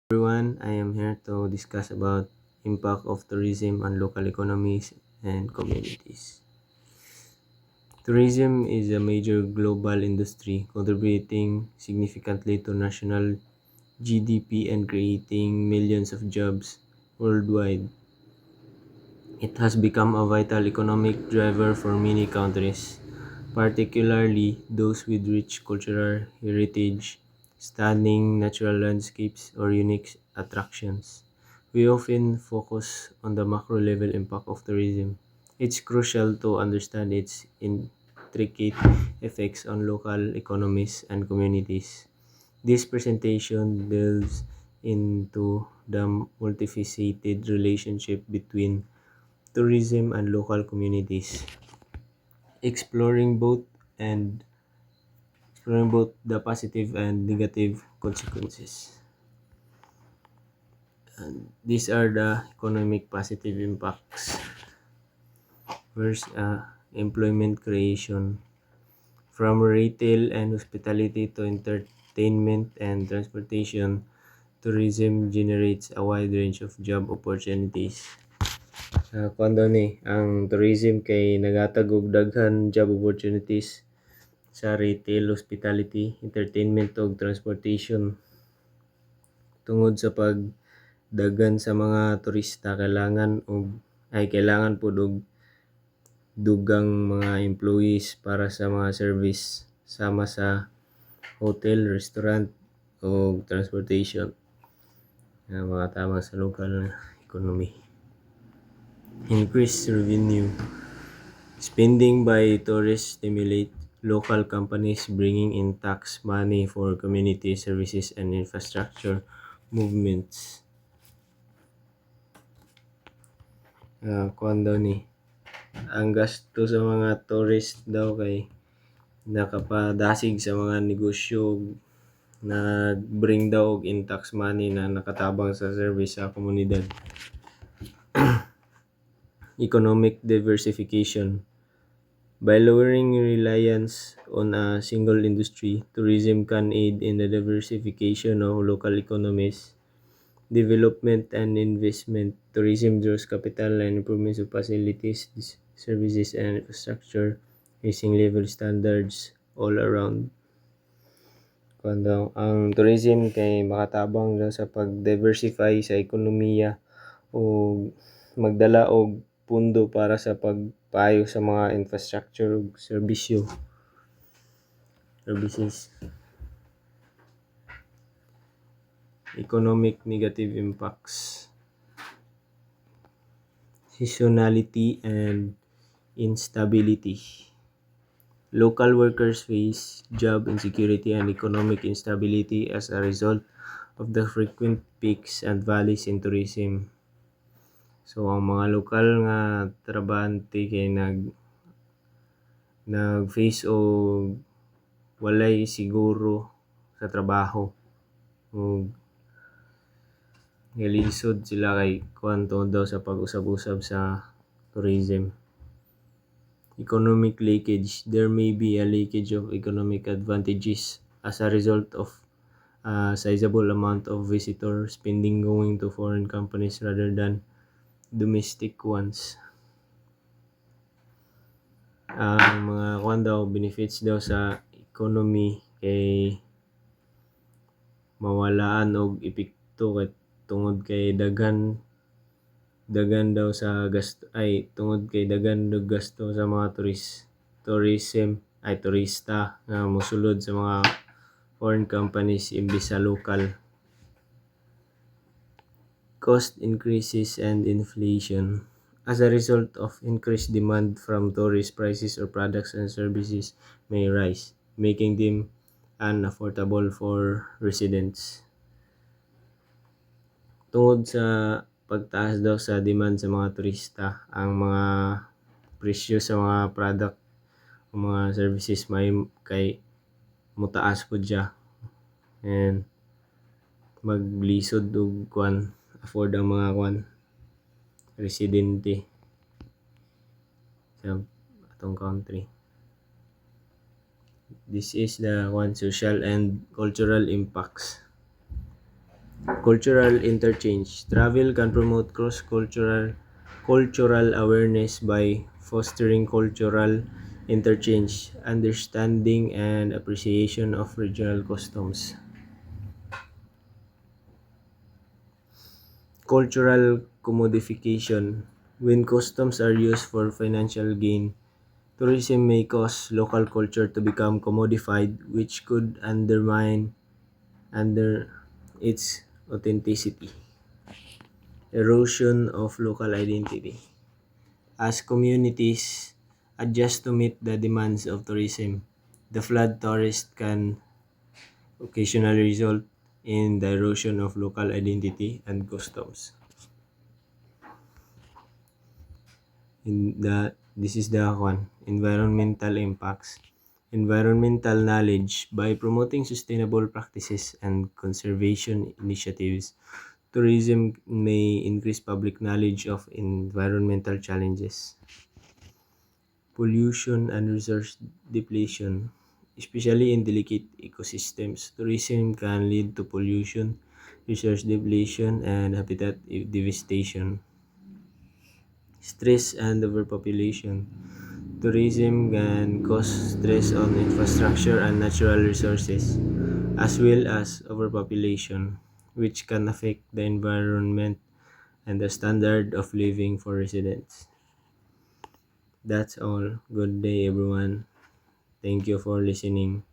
Everyone, I am here to discuss about impact of tourism on local economies and communities. Tourism is a major global industry contributing significantly to national GDP and creating millions of jobs worldwide. It has become a vital economic driver for many countries, particularly those with rich cultural heritage, stunning natural landscapes, or unique attractions. We often focus on the macro level impact of tourism. It's crucial to understand its intricate effects on local economies and communities. This presentation delves into the multifaceted relationship between tourism and local communities, exploring both and exploring both the positive and negative consequences. And these are the economic positive impacts. First, employment creation. From retail and hospitality to entertainment and transportation, tourism generates a wide range of job opportunities. Kuan daw ni, ang tourism kay naghatag og daghan job opportunities sa retail, hospitality, entertainment ug transportation. Tungod sa pagdaghan sa mga turista kailangan pud og dugang mga employees para sa mga service sama sa hotel, restaurant ug transportation nga mga tama sa lokal na economy. Increased revenue. Spending by tourists stimulate local companies bringing in tax money for community services and infrastructure movements. Kuan daw ni, ang gasto sa mga tourist daw kay nakapadasig sa mga negosyo nag-bring daw og in tax money na nakatabang sa service sa komunidad. Economic diversification. By lowering reliance on a single industry, tourism can aid in the diversification of local economies, development and investment. Tourism draws capital and improvements of facilities, services and infrastructure, raising level standards all around. Kuando ang tourism kay makatabang daw sa pag-diversify sa ekonomiya o magdala og pundo para sa pagpayo sa mga infrastructure ug services. Economic negative impacts. Seasonality and instability. Local workers face job insecurity and economic instability as a result of the frequent peaks and valleys in tourism. So ang mga lokal nga trabahante kay nag-face og walay siguro sa trabaho ug nalisod sila kay kuan tungod daw sa pag-usab-usab sa tourism. Economic leakage. There may be a leakage of economic advantages as a result of a sizable amount of visitor spending going to foreign companies rather than domestic ones. Ang mga kuan daw, benefits daw sa economy kay mawalaan og epekto tungod kay daghan daw sa gasto tungod kay daghan og gasto sa mga turista nga mosulod sa mga foreign companies imbis sa local. Cost increases and inflation. As a result of increased demand from tourists, prices of products and services may rise, making them unaffordable for residents. Tungod sa pagtaas daw sa demand sa mga turista, ang mga presyo sa mga product o mga services may kay mutaas pud siya and maglisod og afford ang mga residente sa atong country. This is the social and cultural impacts. Cultural interchange. Travel can promote cultural awareness by fostering cultural interchange, understanding and appreciation of regional customs. Cultural commodification. When customs are used for financial gain, tourism may cause local culture to become commodified, which could undermine under its authenticity. Erosion of local identity. As communities adjust to meet the demands of tourism, the flood tourist can occasionally result in the erosion of local identity and customs. This is the one, environmental impacts. Environmental knowledge. By promoting sustainable practices and conservation initiatives, tourism may increase public knowledge of environmental challenges. Pollution and resource depletion. Especially in delicate ecosystems, tourism can lead to pollution, resource depletion, and habitat devastation. Stress and overpopulation. Tourism can cause stress on infrastructure and natural resources, as well as overpopulation, which can affect the environment and the standard of living for residents. That's all. Good day, everyone. Thank you for listening.